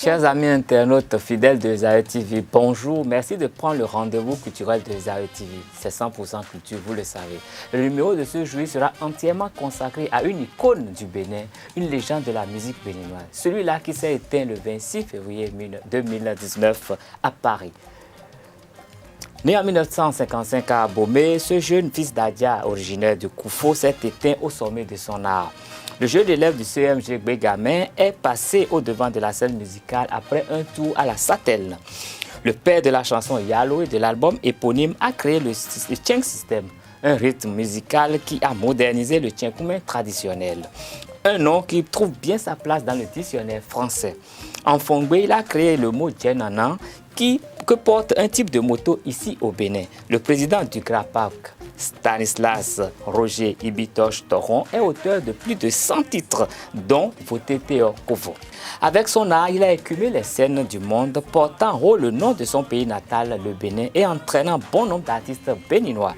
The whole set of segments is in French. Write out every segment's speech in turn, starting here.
Chers amis internautes fidèles de Zaïre TV, bonjour. Merci de prendre le rendez-vous culturel de Zaïre TV. C'est 100% culture, vous le savez. Le numéro de ce jour sera entièrement consacré à une icône du Bénin, une légende de la musique béninoise. Celui-là qui s'est éteint le 26 février 2019 à Paris. Né en 1955 à Abomey, ce jeune fils d'Adia, originaire de Koufo, s'est éteint au sommet de son art. Le jeune élève du CMG Bégamin est passé au devant de la scène musicale après un tour à la Satelle. Le père de la chanson Yalo et de l'album éponyme a créé le Tcheng System, un rythme musical qui a modernisé le tchenkoumen traditionnel. Un nom qui trouve bien sa place dans le dictionnaire français. En Fongbe, il a créé le mot Djenanan que porte un type de moto ici au Bénin. Le président du GRAPAC, Stanislas Roger Ibitoche Toron, est auteur de plus de 100 titres, dont Voteteo Kovo. Avec son art, il a écumé les scènes du monde, portant haut le nom de son pays natal, le Bénin, et entraînant bon nombre d'artistes béninois.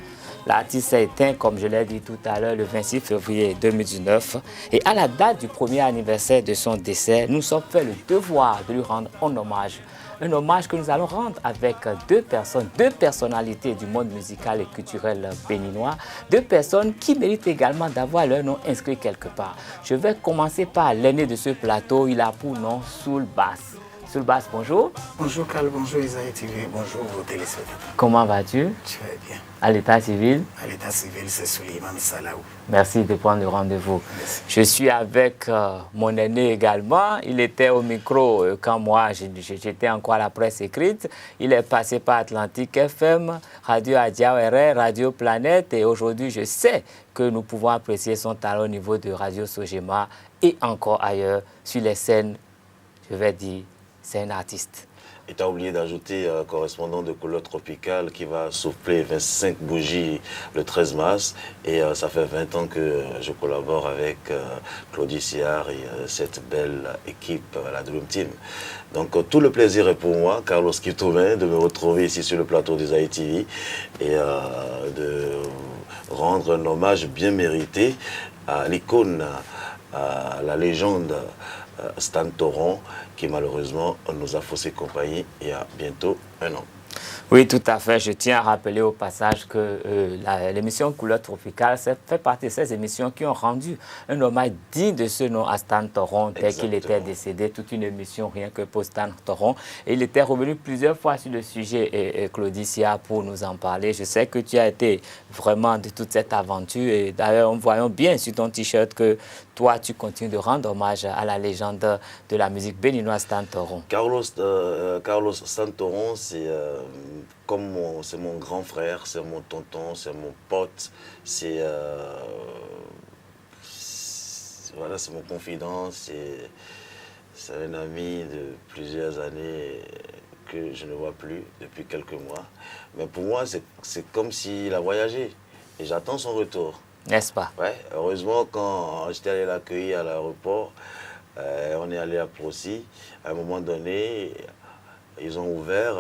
L'artiste s'est éteint, comme je l'ai dit tout à l'heure, le 26 février 2019. Et à la date du premier anniversaire de son décès, nous sommes fait le devoir de lui rendre un hommage. Un hommage que nous allons rendre avec deux personnalités du monde musical et culturel béninois, deux personnes qui méritent également d'avoir leur nom inscrit quelque part. Je vais commencer par l'aîné de ce plateau, il a pour nom Soul Bass. Soul Bass, bonjour. Bonjour Carl, bonjour Zaïre TV, bonjour vos téléspectateurs. Comment vas-tu? Je vais bien. À l'état civil? À l'état civil, c'est Suleiman Salaou. Merci de prendre le rendez-vous. Je suis avec mon aîné également. Il était au micro quand moi, j'étais encore à la presse écrite. Il est passé par Atlantique FM, Radio Adiawere, Radio Planète. Et aujourd'hui, je sais que nous pouvons apprécier son talent au niveau de Radio Sojema et encore ailleurs sur les scènes, je vais dire, c'est un artiste. Et tu as oublié d'ajouter un correspondant de Couleur Tropicale qui va souffler 25 bougies le 13 mars. Et ça fait 20 ans que je collabore avec Claudie Siard et cette belle équipe, la Dream Team. Donc tout le plaisir est pour moi, Carlos Kitoumen, de me retrouver ici sur le plateau des Zaïre TV et de rendre un hommage bien mérité à l'icône, à la légende Stan Toron, qui malheureusement nous a faussé compagnie il y a bientôt un an. Oui, tout à fait. Je tiens à rappeler au passage que l'émission Couleur Tropicale fait partie de ces émissions qui ont rendu un hommage digne de ce nom à Stan Toron, dès qu'il était décédé. Toute une émission rien que pour Stan Toron. Et il était revenu plusieurs fois sur le sujet, et Claudie Siard, pour nous en parler. Je sais que tu as été vraiment de toute cette aventure. Et d'ailleurs, nous voyons bien sur ton t-shirt que toi, tu continues de rendre hommage à la légende de la musique béninoise Stan Toron. Carlos Stan Toron, c'est c'est mon grand frère, c'est mon tonton, c'est mon pote, c'est voilà, c'est mon confident, c'est un ami de plusieurs années que je ne vois plus depuis quelques mois. Mais pour moi, c'est comme s'il a voyagé et j'attends son retour. N'est-ce pas? Ouais, heureusement, quand j'étais allé l'accueillir à l'aéroport, on est allé à Procy. À un moment donné, ils ont ouvert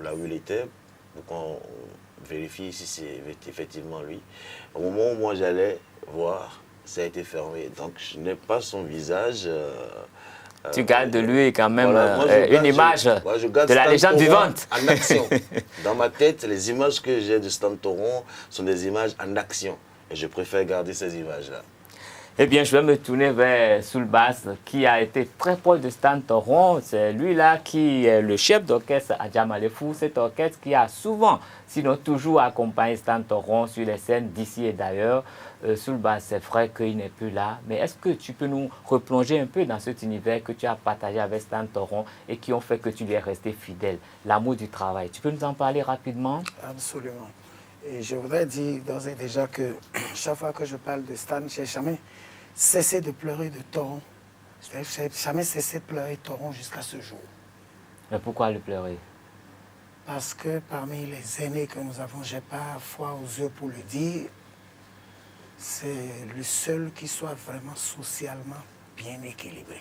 là où il était pour qu'on vérifie si c'est effectivement lui. Au moment où moi j'allais voir, ça a été fermé. Donc je n'ai pas son visage. Tu gardes de lui quand même voilà, une image de la légende vivante. En action. Dans ma tête, les images que j'ai de Stan Toron sont des images en action. Et je préfère garder ces images-là. Eh bien, je vais me tourner vers Soul Bass, qui a été très proche de Stan Toron. C'est lui-là qui est le chef d'orchestre à Djamalefou, cet orchestre qui a souvent, sinon toujours, accompagné Stan Toron sur les scènes d'ici et d'ailleurs. Soul Bass, c'est vrai qu'il n'est plus là, mais est-ce que tu peux nous replonger un peu dans cet univers que tu as partagé avec Stan Toron et qui ont fait que tu lui es resté fidèle, l'amour du travail? Tu peux nous en parler rapidement? Absolument. Et je voudrais dire d'ores et déjà que chaque fois que je parle de Stan, je n'ai jamais cessé de pleurer de Toron. Je n'ai jamais cessé de pleurer Toron jusqu'à ce jour. Mais pourquoi le pleurer? Parce que parmi les aînés que nous avons, je n'ai pas foi aux yeux pour le dire, c'est le seul qui soit vraiment socialement bien équilibré.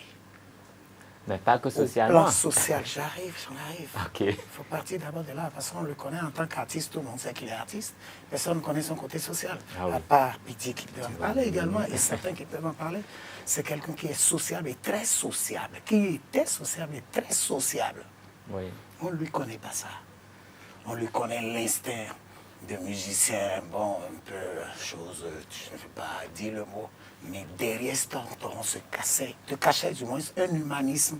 Mais pas que Au socialement. plan social, j'en arrive. Ok. Il faut partir d'abord de là, parce qu'on le connaît en tant qu'artiste, tout le monde sait qu'il est artiste. Personne ne connaît son côté social, à part Pity qui peut en parler également, et certains qui peuvent en parler. C'est quelqu'un qui est sociable et très sociable, qui était sociable et très sociable. Oui. On ne lui connaît pas ça. On lui connaît l'instinct de musicien, bon, un peu chose, je ne vais pas dire le mot, mais derrière ce on se cachait du moins un humanisme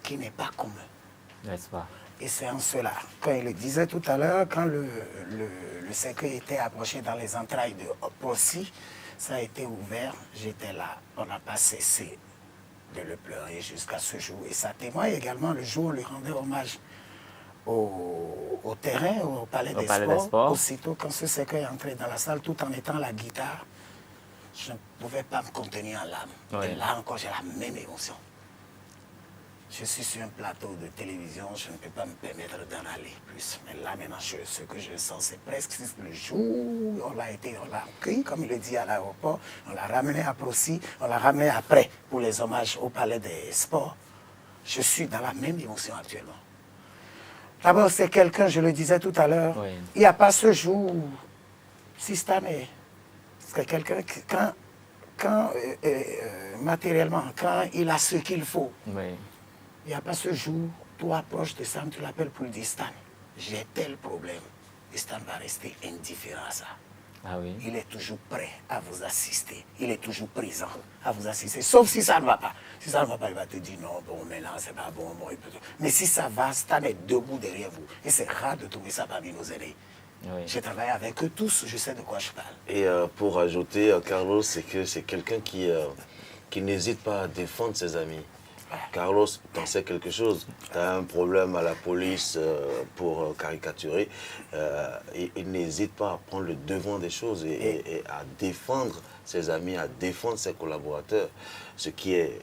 qui n'est pas commun. N'est-ce pas? Et c'est en cela, quand il le disait tout à l'heure, quand le cercueil était approché dans les entrailles de Possi, ça a été ouvert, j'étais là, on n'a pas cessé de le pleurer jusqu'à ce jour. Et ça témoigne également le jour où on lui rendait hommage au terrain, au Palais des Sports. Aussitôt, quand ce cercueil est entré dans la salle, tout en étant la guitare, je ne pouvais pas me contenir en larmes. Oui. Et là encore, j'ai la même émotion. Je suis sur un plateau de télévision, je ne peux pas me permettre d'en aller plus. Mais là, maintenant, ce que je sens, c'est presque le jour où on l'a accueilli, comme il le dit à l'aéroport, on l'a ramené à Proccy, on l'a ramené après pour les hommages au Palais des Sports. Je suis dans la même émotion actuellement. D'abord, c'est quelqu'un, je le disais tout à l'heure, oui. Il n'y a pas ce jour où, si cette année, c'est quelqu'un qui, matériellement, quand il a ce qu'il faut, Oui. il n'y a pas ce jour, toi proche de Stan, tu l'appelles pour lui dire Stan, j'ai tel problème. Et Stan va rester indifférent à ça. Ah oui. Il est toujours prêt à vous assister. Il est toujours présent à vous assister. Sauf si ça ne va pas. Si ça ne va pas, il va te dire non, bon, maintenant c'est pas bon. Mais si ça va, Stan est debout derrière vous. Et c'est rare de trouver ça parmi nos aînés. Oui. J'ai travaillé avec eux tous, je sais de quoi je parle. Et pour ajouter, Carlos, c'est que c'est quelqu'un qui n'hésite pas à défendre ses amis. Carlos, t'en sais quelque chose. Tu as un problème à la police pour caricaturer. Il n'hésite pas à prendre le devant des choses et à défendre ses amis, à défendre ses collaborateurs, ce qui est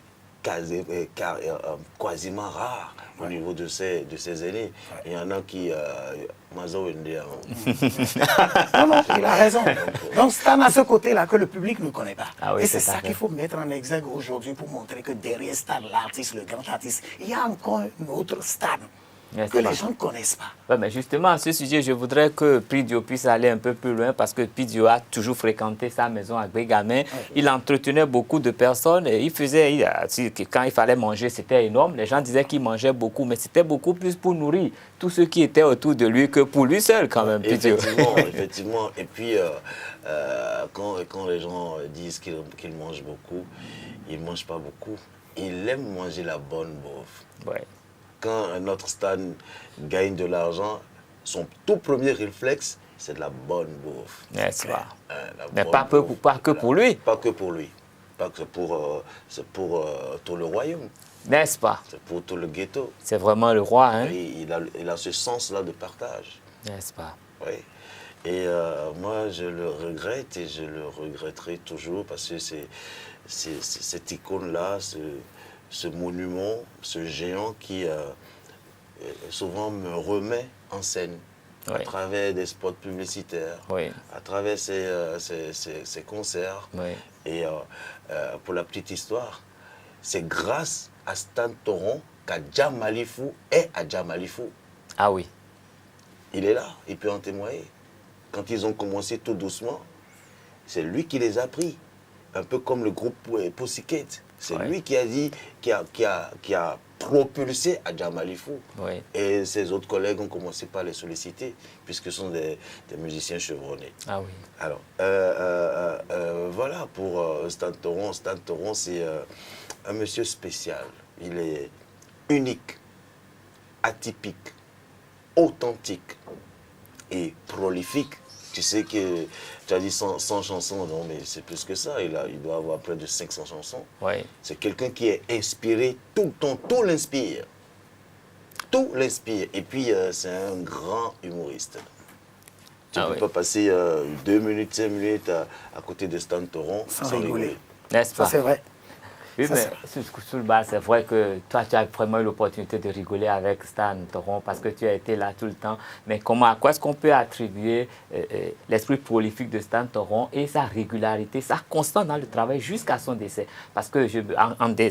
quasiment rare au niveau de ses aînés. Il y en a qui... Non, il a raison. Donc, Stan à ce côté-là que le public ne connaît pas. Ah oui, et c'est ça qu'il faut mettre en exergue aujourd'hui pour montrer que derrière Stan, l'artiste, le grand artiste, il y a encore un autre Stan que les gens ne connaissent pas. Ouais, mais justement, à ce sujet, je voudrais que Pidio puisse aller un peu plus loin parce que Pidio a toujours fréquenté sa maison à Bégamin. Il entretenait beaucoup de personnes et quand il fallait manger, c'était énorme. Les gens disaient qu'il mangeait beaucoup, mais c'était beaucoup plus pour nourrir tous ceux qui étaient autour de lui que pour lui seul quand même, Pidio. Effectivement. Et puis, quand les gens disent qu'il mange beaucoup, il ne mange pas beaucoup. Il aime manger la bonne bouffe. Ouais. Quand notre Stan gagne de l'argent, son tout premier réflexe, c'est de la bonne bouffe. N'est-ce pas? Mais pas que pour lui. Pas que pour lui. C'est pour tout le royaume. N'est-ce pas? C'est pour tout le ghetto. C'est vraiment le roi, hein? Et il a ce sens-là de partage. N'est-ce pas? Oui. Et moi, je le regrette et je le regretterai toujours parce que c'est cette icône-là, ce monument, ce géant qui souvent me remet en scène à travers des spots publicitaires, à travers ses concerts. Oui. Et pour la petite histoire, c'est grâce à Stan Toron qu'Adja Malifou est Adja Malifou. Ah oui. Il est là, il peut en témoigner. Quand ils ont commencé tout doucement, c'est lui qui les a pris. Un peu comme le groupe Pussycat. C'est lui qui a dit, qui a propulsé Adja Malifou. Oui. Et ses autres collègues ont commencé par les solliciter, puisque ce sont des musiciens chevronnés. Ah oui. Alors, voilà pour Stan Toron. Stan Toron, c'est un monsieur spécial. Il est unique, atypique, authentique et prolifique. Tu sais que tu as dit 100 chansons, non mais c'est plus que ça, il doit avoir près de 500 chansons. Oui. C'est quelqu'un qui est inspiré tout le temps, tout l'inspire. Tout l'inspire. Et puis c'est un grand humoriste. Tu ne peux pas passer 2 minutes, 5 minutes à côté de Stan Toron sans rigoler. N'est-ce pas? Ça c'est vrai. Oui, mais sur le bas, c'est vrai que toi, tu as vraiment eu l'opportunité de rigoler avec Stan Toron parce que tu as été là tout le temps. Mais à quoi est-ce qu'on peut attribuer l'esprit prolifique de Stan Toron et sa régularité, sa constance dans le travail jusqu'à son décès? Parce que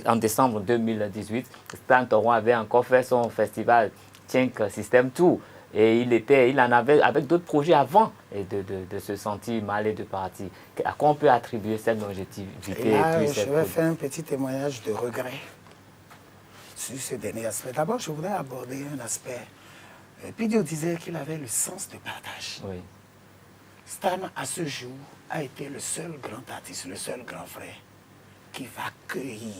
en décembre 2018, Stan Toron avait encore fait son festival Tink System Tour. Et il en avait avec d'autres projets avant de se sentir mal et de partir. À quoi on peut attribuer cette longévité? Et là, je vais faire un petit témoignage de regret sur ce dernier aspect. D'abord, je voudrais aborder un aspect. Pidio disait qu'il avait le sens de partage. Oui. Stan, à ce jour, a été le seul grand artiste, le seul grand frère qui va cueillir,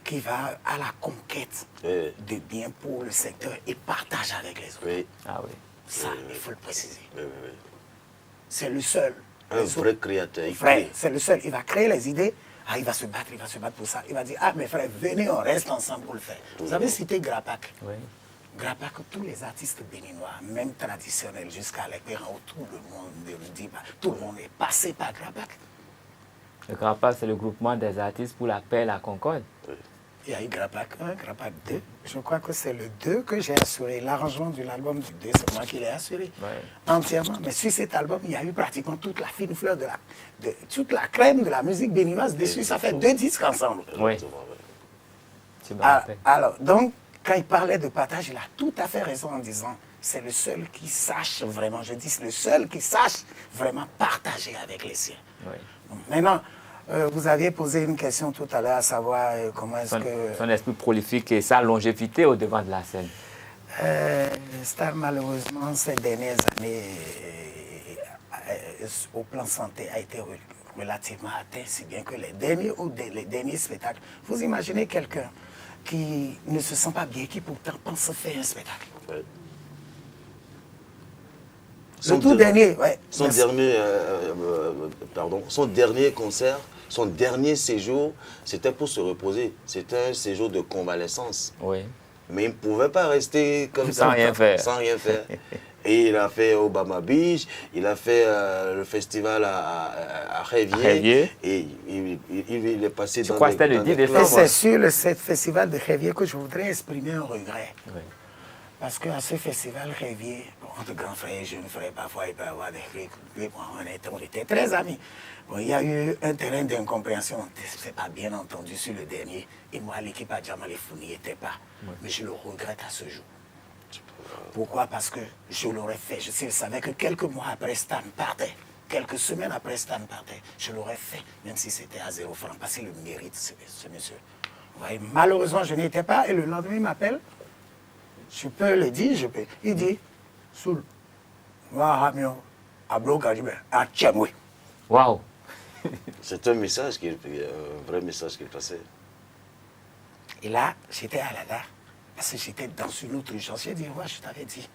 qui va à la conquête de biens pour le secteur et partage avec les autres. Oui. Ah oui. Ça, il faut le préciser. Oui. C'est le seul. Un vrai créateur. Vrai, c'est le seul. Il va créer les idées. Ah, il va se battre pour ça. Il va dire, ah, mes frères, venez, on reste ensemble pour le faire. Vous avez cité Grapak. Oui. Grapak, tous les artistes béninois, même traditionnels, jusqu'à l'écran où tout le monde ne le dit pas, tout le monde est passé par Grapak. Le Grapak, c'est le groupement des artistes pour la paix et la concorde. Oui. Il y a eu Grapak 1, Grapak 2. Je crois que c'est le 2 que j'ai assuré. L'arrangement de l'album du 2, c'est moi qui l'ai assuré entièrement. Mais sur cet album, il y a eu pratiquement toute la fine fleur, toute la crème de la musique béninoise dessus. Ça fait 2 disques ensemble. Oui. Tu me rappelles. Alors, donc, quand il parlait de partage, il a tout à fait raison en disant c'est le seul qui sache vraiment, je dis c'est le seul qui sache vraiment partager avec les siens. Oui. Donc, maintenant, vous aviez posé une question tout à l'heure, à savoir comment est-ce que... Son esprit prolifique et sa longévité au devant de la scène. Stan, malheureusement, ces dernières années, au plan santé, a été relativement atteint, si bien que les derniers spectacles, vous imaginez quelqu'un qui ne se sent pas bien, qui pourtant pense faire un spectacle. Ouais. Son dernier concert, son dernier séjour, c'était pour se reposer. C'était un séjour de convalescence. Oui. Mais il ne pouvait pas rester comme sans ça. Rien faire. Sans rien faire. Et il a fait Obama Beach, il a fait le festival à Révier. Et il est passé dans crois que c'était le 10 décembre. Et c'est sur le festival de Révier que je voudrais exprimer un regret. Oui. Parce qu'à ce festival Révier, entre grands frères et jeunes frères, parfois il peut y avoir des trucs. On était très amis. Bon, il y a eu un terrain d'incompréhension, c'est pas bien entendu sur le dernier. Et moi, l'équipe à Djamalefouni n'y était pas. Oui. Mais je le regrette à ce jour. Pourquoi? Parce que je l'aurais fait. Je savais que quelques mois après Stan partait, quelques semaines après Stan partait, je l'aurais fait, même si c'était à 0 francs, parce qu'il le mérite, ce monsieur. Ouais, malheureusement, je n'y étais pas. Et le lendemain, il m'appelle. Je peux le dire, je peux. Il dit, Soul, Waouh. C'est un message, un vrai message qu'il passait. Et là, j'étais à la gare, parce que j'étais dans une autre urgence. J'ai dit, ouais, je t'avais dit.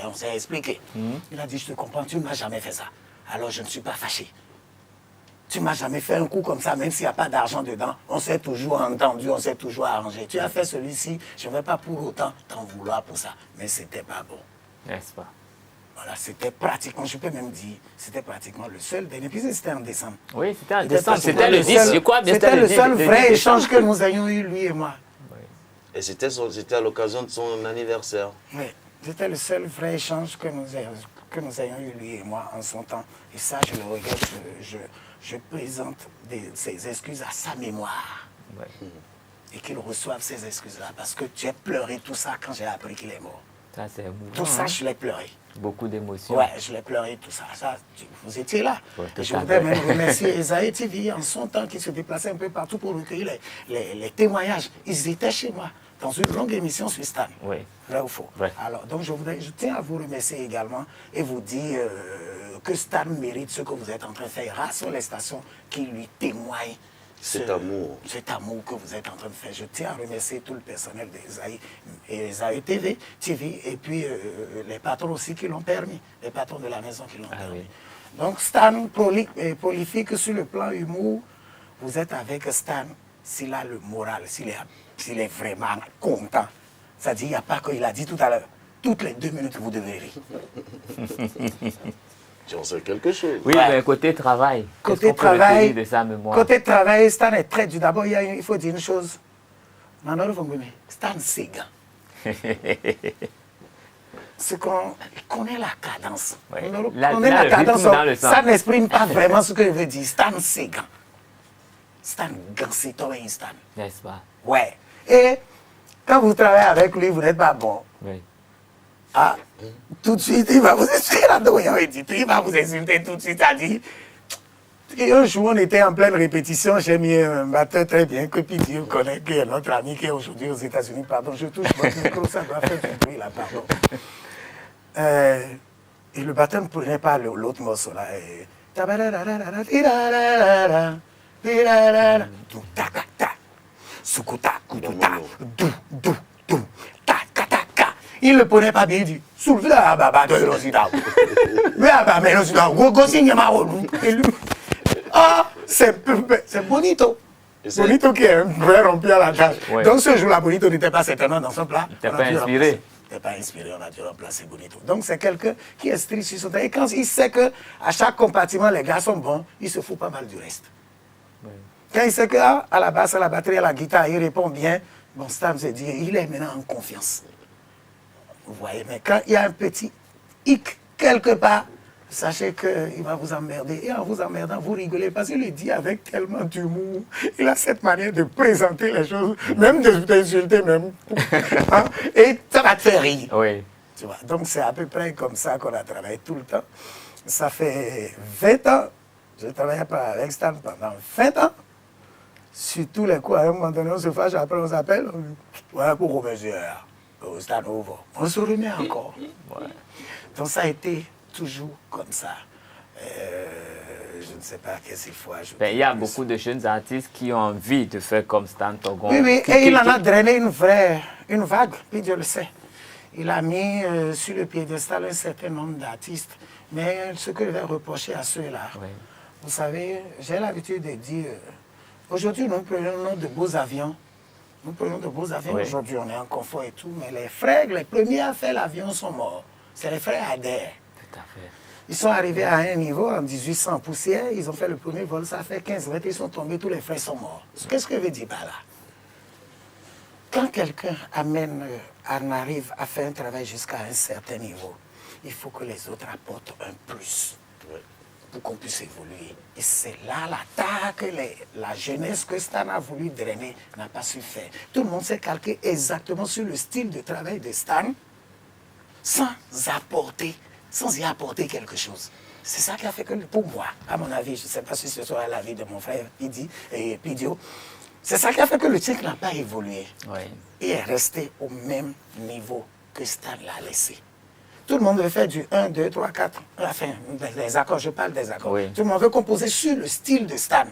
On s'est expliqué. Il a dit, je te comprends, tu ne m'as jamais fait ça. Alors je ne suis pas fâché. Tu ne m'as jamais fait un coup comme ça, même s'il n'y a pas d'argent dedans. On s'est toujours entendu, on s'est toujours arrangé. Tu as fait celui-ci, je ne vais pas pour autant t'en vouloir pour ça. Mais ce n'était pas bon. N'est-ce pas? Voilà, c'était pratiquement, je peux même dire, c'était pratiquement le seul dernier. Puis c'était en décembre. Oui, c'était en décembre. C'était le 10, je crois bien. C'était le seul vrai échange que nous ayons eu, lui et moi. Oui. Et c'était à l'occasion de son anniversaire. Oui, c'était le seul vrai échange que nous ayons eu, lui et moi, en son temps. Et ça, je le regrette. Je présente ces excuses à sa mémoire. Ouais. Et qu'il reçoive ces excuses-là. Parce que j'ai pleuré tout ça quand j'ai appris qu'il est mort. Ça, c'est émouvant. Tout ça, je l'ai pleuré. Beaucoup d'émotions. Ouais, je l'ai pleuré, tout ça. Vous étiez là. Ouais, je voudrais même remercier Esaïe TV en son temps qui se déplaçait un peu partout pour recueillir les témoignages. Ils étaient chez moi dans une longue émission sur Stan. Oui. Vrai ou faux? Ouais. Alors, donc je tiens à vous remercier également et vous dire que Stan mérite ce que vous êtes en train de faire. Rares sont les stations qui lui témoignent cet amour que vous êtes en train de faire. Je tiens à remercier tout le personnel d'Esaïe TV et puis les patrons aussi qui l'ont permis, les patrons de la maison qui l'ont permis. Oui. Donc Stan, prolifique sur le plan humour, vous êtes avec Stan, s'il a le moral, s'il est vraiment content. C'est-à-dire, il n'y a pas qu'il a dit tout à l'heure, toutes les 2 minutes, vous devez rire. Tu en sais quelque chose. Oui, Ouais. mais côté travail. Côté qu'est-ce qu'on peut travail, retenir de sa mémoire? côté travail, Stan est très dur. D'abord, il faut dire une chose. Maintenant, Stan Segan. C'est qu'on connaît la cadence. Oui. On Là, connaît le la cadence. rythme dans le sang. Ça n'exprime pas vraiment ce que je veux dire. Stan Segan. Stan Gan, c'est toi, Stan. N'est-ce pas? Ouais. Et quand vous travaillez avec lui, vous n'êtes pas bon. Oui. Ah, tout de suite, il va vous insulter là-dedans. Il va vous insulter tout de suite. Il a dit. Et un jour, on était en pleine répétition. J'ai mis un batteur très bien que Dieu connaît, qui est notre ami qui est aujourd'hui aux États-Unis. Pardon, je touche votre micro, ça doit faire du bruit là, pardon. Et le batteur ne prenait pas l'autre morceau là. Il ne le prenait pas bien, il dit soulevé la baba de l'osida. Mais l'osida, gossigne ma relou. Ah, c'est Bonito. Bonito qui est un vrai rompu à la tâche. Ouais. Donc ce jour-là, Bonito n'était pas certainement dans son plat. Il n'était pas inspiré. Il n'était pas inspiré, on a dû remplacer Bonito. Donc c'est quelqu'un qui est strict sur son terrain. Et quand il sait qu'à chaque compartiment, les gars sont bons, il se fout pas mal du reste. Oui. Quand il sait qu'à la basse, à la batterie, à la guitare, il répond bien, bon, Stan se dit, il est maintenant en confiance. Vous voyez, mais quand il y a un petit hic quelque part, sachez qu'il va vous emmerder. Et en vous emmerdant, vous rigolez parce qu'il le dit avec tellement d'humour. Il a cette manière de présenter les choses, même de t'insulter même. Hein? Et ça va te faire rire. Oui. Tu vois? Donc c'est à peu près comme ça qu'on a travaillé tout le temps. Ça fait 20 ans. Je travaillais pas avec Stan pendant 20 ans. Sur tous les coups, à un moment donné, on se fâche, après on s'appelle. Ouais, pour monsieur, Stan ouvre. On se remet encore. Ouais. Donc ça a été toujours comme ça. Je ne sais pas qu'est-ce qu'il faut ajouter. Ben, il y a beaucoup de jeunes artistes qui ont envie de faire comme Stan Togon. Oui, oui, Qui- et il en qui- a drainé une vague, puis Dieu le sait. Il a mis sur le piédestal un certain nombre d'artistes. Mais ce que je vais reprocher à ceux-là, Oui. vous savez, j'ai l'habitude de dire, aujourd'hui nous prenons de beaux avions. Nous prenons de beaux avions. Oui. Aujourd'hui on est en confort et tout, mais les frères, les premiers à faire l'avion sont morts. C'est les frères Adair. Tout à fait. Ils sont arrivés à un niveau en 1800 poussière, ils ont fait le premier vol, ça fait 15 mètres, ils sont tombés, tous les frères sont morts. Qu'est-ce que je veux dire par là? Quand quelqu'un arrive à faire un travail jusqu'à un certain niveau, il faut que les autres apportent un plus pour qu'on puisse évoluer. Et c'est là l'attaque que la jeunesse que Stan a voulu drainer n'a pas su faire. Tout le monde s'est calqué exactement sur le style de travail de Stan sans y apporter quelque chose. C'est ça qui a fait que, pour moi, à mon avis, je ne sais pas si ce soit l'avis de mon frère Pidio, c'est ça qui a fait que le tien n'a pas évolué. Oui. Il est resté au même niveau que Stan l'a laissé. Tout le monde veut faire du 1, 2, 3, 4, enfin, des accords, je parle des accords. Oui. Tout le monde veut composer sur le style de Stan.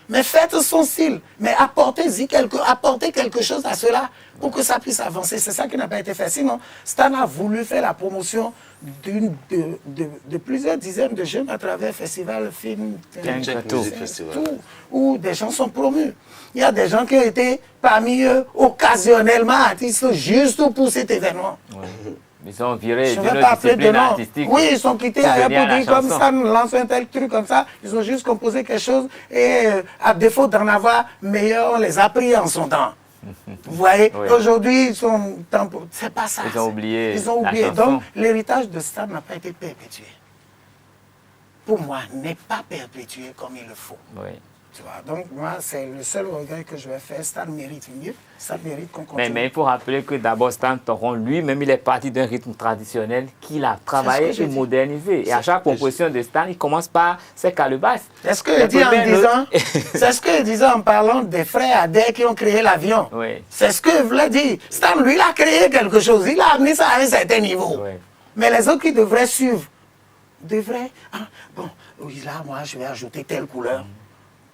Mais faites son style, mais apportez quelque chose à cela pour que ça puisse avancer. C'est ça qui n'a pas été fait. Sinon, Stan a voulu faire la promotion de plusieurs dizaines de jeunes à travers Festival Film Music Festival. où des gens sont promus. Il y a des gens qui ont été parmi eux occasionnellement artistes juste pour cet événement. Oui. Ils sont virés Je ne d'une vais pas appeler de discipline nom. artistique. Oui, ils sont quittés pour ailleurs venir à pour la dire comme chanson. ça, nous lançons un tel truc comme ça. Ils ont juste composé quelque chose et à défaut d'en avoir meilleur, on les a pris en son temps. Vous voyez, Oui. aujourd'hui, ils sont... C'est pas ça. Ils ont oublié Ils ont la oublié. chanson. Donc, l'héritage de Stan n'a pas été perpétué. Pour moi, n'est pas perpétué comme il le faut. Oui. Tu vois, donc, moi, c'est le seul regret que je vais faire. Stan mérite mieux. Stan mérite qu'on continue. Mais il faut rappeler que d'abord, Stan Togon, lui-même, il est parti d'un rythme traditionnel qu'il a travaillé C'est ce que et je dis. modernisé. Et à chaque composition de Stan, il commence par ses calebasses. C'est ce que Les je dis en premières disant, notes- c'est ce que je disais en parlant des frères Adair qui ont créé l'avion. Oui. C'est ce que je voulais dire. Stan, lui, il a créé quelque chose. Il a amené ça à un certain niveau. Oui. Mais les autres qui devraient suivre, devraient, ah, bon, oui, là, moi, je vais ajouter telle couleur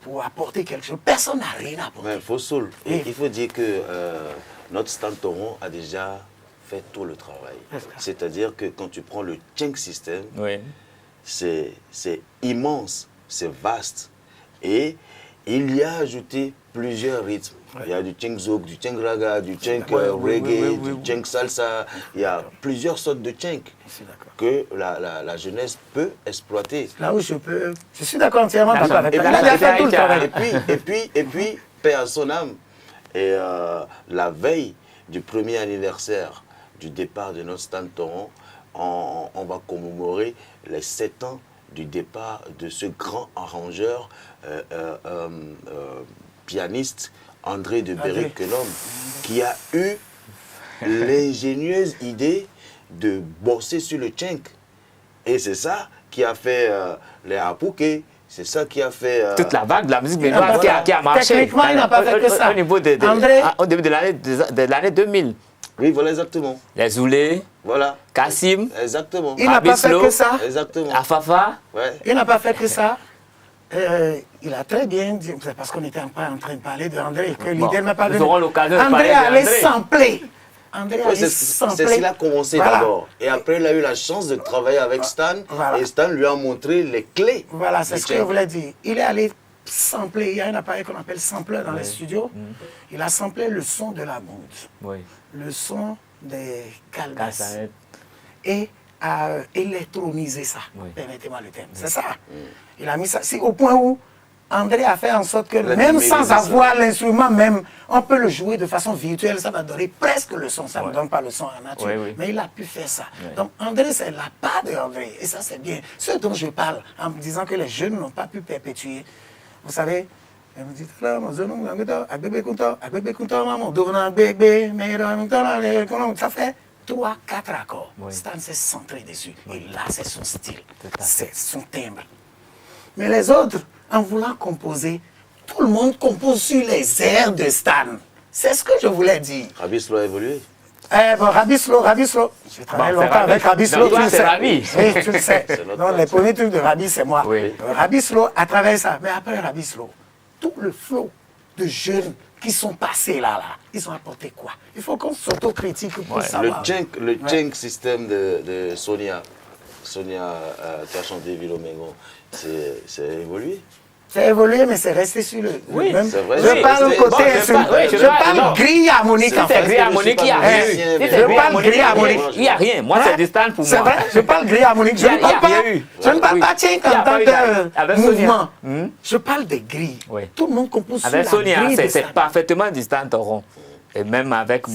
pour apporter quelque chose. Personne n'a rien apporté. Mais Fossoul, Oui. il faut dire que notre Stan Togon a déjà fait tout le travail. C'est-à-dire que quand tu prends le Cheng System, Oui. c'est immense, c'est vaste. Et il y a ajouté plusieurs rythmes. Il y a du Tcheng Zouk, du Tcheng Raga, du Tcheng Reggae, du Tcheng Salsa. Il y a plusieurs sortes de Tcheng que la jeunesse peut exploiter. Là où je suis d'accord entièrement d'accord avec toi. Il a bien fait tout le travail. Et puis, paix à son âme. Et la veille du premier anniversaire du départ de notre Stan Tauren, on va commémorer les 7 ans du départ de ce grand arrangeur, pianiste, André de Berry-Kenom, qui a eu l'ingénieuse idée de bosser sur le tchenk. Et c'est ça qui a fait les Apouké, c'est ça qui a fait... toute la vague de la musique béninoise qui a marché. Techniquement, il n'a pas fait que ça. Au niveau au début de l'année 2000. Oui, voilà, exactement. Les Zoulés, voilà. Kassim, exactement. Il n'a pas fait que ça. Exactement. Afafa. Ouais. Il n'a pas fait que ça. Il a très bien dit, c'est parce qu'on était en train de parler d'André, que l'idée ne m'a pas venu. Nous aurons l'occasion de André parler allait sampler. André allait C'est sampler. ce qu'il a commencé d'abord. Et après, il a eu la chance de travailler avec Stan. Voilà. Et Stan lui a montré les clés. Voilà, c'est ce que je voulais dire. Il est allé sampler. Il y a un appareil qu'on appelle sampler dans les studios. Il a samplé le son de la goutte, le son des calbasses. Et a électronisé ça. Permettez-moi le terme. C'est ça. Il a mis ça. C'est au point où André a fait en sorte que même sans avoir l'instrument même, on peut le jouer de façon virtuelle, ça va donner presque le son, ça ne donne pas le son en nature, mais il a pu faire ça. Donc André, c'est la part de André, et ça c'est bien. Ce dont je parle, en me disant que les jeunes n'ont pas pu perpétuer, vous savez, elle me dit, ça fait 3-4 accords. Stan s'est centré dessus, et là c'est son style, c'est son timbre. Mais les autres, en voulant composer, tout le monde compose sur les airs de Stan. C'est ce que je voulais dire. Rabislo a évolué. Rabislo, j'ai travaillé longtemps avec Rabislo, tu le sais. Rabi. Oui, tu le sais. Donc, les premiers trucs de Rabi, c'est moi. Oui. Rabislo a travaillé ça. Mais après Rabislo, tout le flot de jeunes qui sont passés là, ils ont apporté quoi? Il faut qu'on s'autocritique pour savoir. Le Tcheng système de Sonia qui a chanté Vilomengo, c'est évolué. C'est évolué, mais c'est resté sur le même. C'est vrai. Je parle côté je parle grille harmonique en fait. Grille harmonique, il n'y a rien. Je parle grille harmonique. Il n'y a rien. Moi, c'est distant pour moi. C'est vrai, je parle grille harmonique. Je ne parle pas tchèque en tant que mouvement. Je parle des grilles. Tout le monde compose sur la grille. Avec Sonia, c'est parfaitement distant, Tauren. Et même avec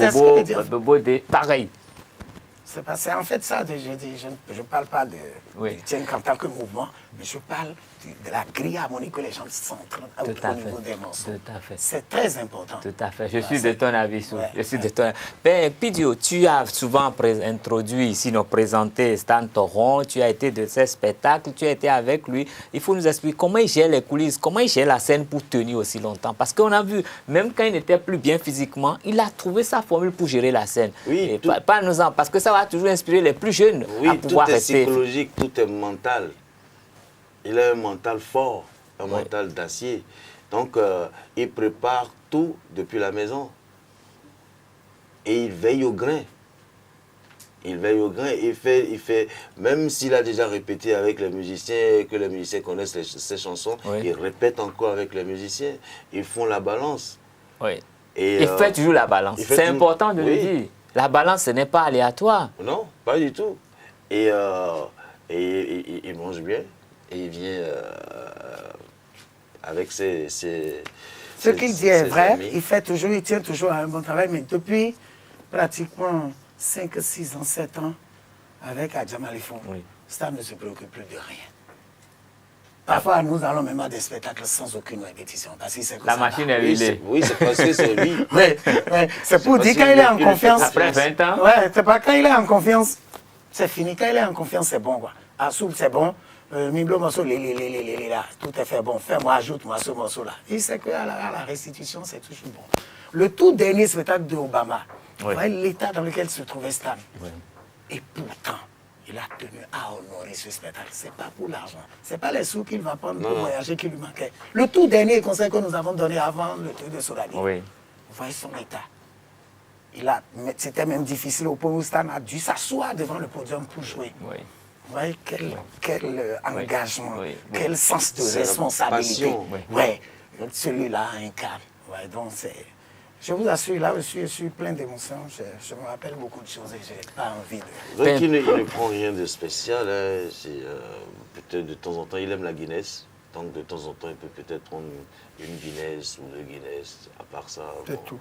Bobo, pareil. C'est en fait ça, je ne parle pas de tchèque en tant que mouvement, mais je parle de la grille harmonique que les gens sont au niveau des morceaux. Tout à fait. C'est très important. Tout à fait. Je suis de ton avis. Je suis de ton avis. Ben, Pidio, tu as souvent introduit ici, nous présenté Stan Tauren. Tu as été de ces spectacles, tu as été avec lui. Il faut nous expliquer comment il gère les coulisses, comment il gère la scène pour tenir aussi longtemps. Parce qu'on a vu, même quand il n'était plus bien physiquement, il a trouvé sa formule pour gérer la scène. Oui. Parce que ça va toujours inspirer les plus jeunes à pouvoir rester. Tout est psychologique, tout est mental. Il a un mental fort, un mental d'acier. Donc, il prépare tout depuis la maison. Et il veille au grain. Il veille au grain. Il fait même s'il a déjà répété avec les musiciens, que les musiciens connaissent ses chansons, il répète encore avec les musiciens. Ils font la balance. Oui. Et il fait toujours la balance. C'est important de le dire. La balance, ce n'est pas aléatoire. Non, pas du tout. Et il mange bien. Et il vient avec ses Ce qu'il dit est vrai, il tient toujours à un bon travail, mais depuis pratiquement 5, 6 ans, 7 ans, avec Adjama Lifon, Stan ne se préoccupe plus de rien. Parfois, nous allons même à des spectacles sans aucune répétition. Parce que la machine est huilée. Oui, c'est parce que c'est lui. C'est pour dire quand il est en confiance. Après 20 ans. C'est pas quand il est en confiance, c'est fini. Quand il est en confiance, c'est bon, quoi. Assoul, c'est bon. Miblo morceau, là, tout est fait bon. Fais-moi, ajoute-moi ce morceau-là. Il sait qu'à la restitution, c'est toujours bon. Le tout dernier spectacle de Obama, voyez l'état dans lequel se trouvait Stan. Et pourtant, il a tenu à honorer ce spectacle. Ce n'est pas pour l'argent. Ce n'est pas les sous qu'il va prendre pour voyager qui lui manquait. Le tout dernier conseil que nous avons donné avant le truc de Soradi. Vous voyez son état. C'était même difficile au point où Stan a dû s'asseoir devant le podium pour jouer. Vous voyez quel engagement, quel sens de responsabilité. celui-là incarne. Ouais, donc je vous assure, là, je suis plein d'émotions. Je me rappelle beaucoup de choses et je n'ai pas envie de... Donc il ne prend rien de spécial. Hein. Peut-être de temps en temps, il aime la Guinness. Donc de temps en temps, il peut peut-être prendre une Guinness ou 2 Guinness. À part ça... C'est bon. tout.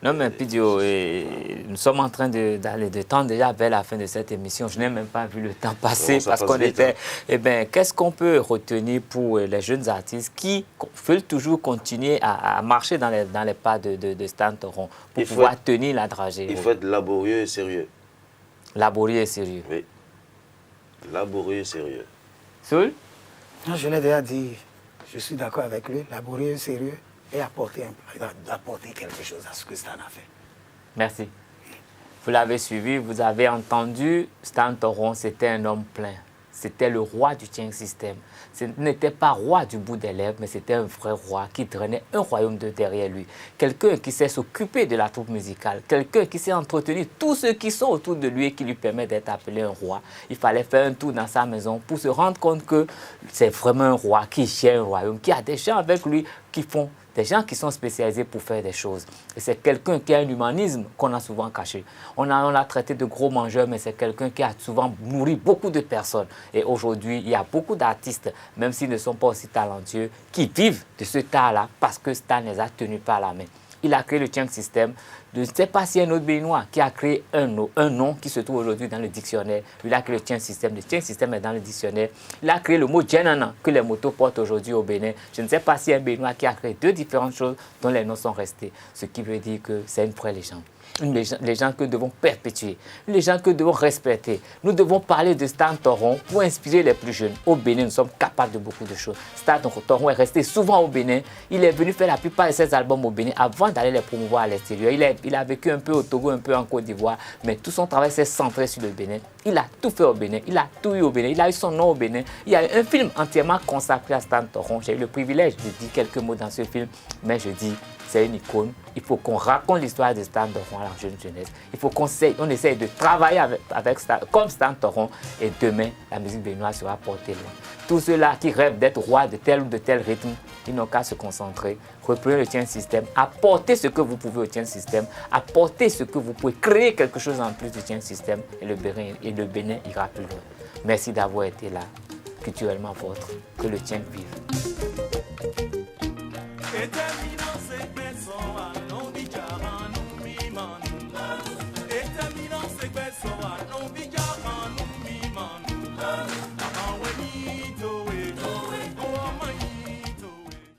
Non, mais Pidio, nous sommes en train d'aller de temps déjà vers la fin de cette émission. Je n'ai même pas vu le temps passer Non, parce qu'on vite, était... hein. Eh bien, qu'est-ce qu'on peut retenir pour les jeunes artistes qui veulent toujours continuer à marcher dans les pas de Stan Tauron pour pouvoir tenir la dragée? Il faut être laborieux et sérieux. Laborieux et sérieux. Oui. Laborieux et sérieux. Soul? Non, je l'ai déjà dit, je suis d'accord avec lui, laborieux, sérieux, et apporter quelque chose à ce que Stan a fait. Merci. Vous l'avez suivi, vous avez entendu, Stan Tauron, c'était un homme plein. C'était le roi du Tchèque System. Ce n'était pas roi du bout des lèvres, mais c'était un vrai roi qui traînait un royaume de derrière lui. Quelqu'un qui sait s'occuper de la troupe musicale, quelqu'un qui sait entretenir tous ceux qui sont autour de lui et qui lui permet d'être appelé un roi. Il fallait faire un tour dans sa maison pour se rendre compte que c'est vraiment un roi qui gère un royaume, qui a des gens avec lui qui font des gens qui sont spécialisés pour faire des choses. Et c'est quelqu'un qui a un humanisme qu'on a souvent caché. On l'a traité de gros mangeur, mais c'est quelqu'un qui a souvent nourri beaucoup de personnes. Et aujourd'hui, il y a beaucoup d'artistes, même s'ils ne sont pas aussi talentueux, qui vivent de ce tas-là parce que Stan les a tenus par la main. Il a créé le Tchèque System. Je ne sais pas s'il y a un autre Béninois qui a créé un nom qui se trouve aujourd'hui dans le dictionnaire. Il a créé le Tchèque System. Le Tchèque System est dans le dictionnaire. Il a créé le mot Djenana que les motos portent aujourd'hui au Bénin. Je ne sais pas s'il y a un Béninois qui a créé 2 différentes choses dont les noms sont restés. Ce qui veut dire que c'est une vraie légende. Une légende que nous devons perpétuer, une légende que nous devons respecter. Nous devons parler de Stan Tauron pour inspirer les plus jeunes. Au Bénin, nous sommes capables de beaucoup de choses. Stan Tauron est resté souvent au Bénin. Il est venu faire la plupart de ses albums au Bénin avant d'aller les promouvoir à l'extérieur. Il a vécu un peu au Togo, un peu en Côte d'Ivoire, mais tout son travail s'est centré sur le Bénin. Il a tout fait au Bénin, il a tout eu au Bénin, il a eu son nom au Bénin. Il y a un film entièrement consacré à Stan Tauron. J'ai eu le privilège de dire quelques mots dans ce film, mais je dis, c'est une icône. Il faut qu'on raconte l'histoire de Stan Tauron à la jeune jeunesse. Il faut qu'on essaye de travailler comme Stan Tauron. Et demain, la musique béninoise sera portée loin. Tous ceux-là qui rêvent d'être roi de tel ou de tel rythme, ils n'ont qu'à se concentrer. Reprenez le Tchèque System. Apportez ce que vous pouvez au Tchèque System. Apportez ce que vous pouvez. Créer quelque chose en plus du Tchèque System. Et le Bénin ira plus loin. Merci d'avoir été là. Culturellement vôtre. Que le Tchèque vive.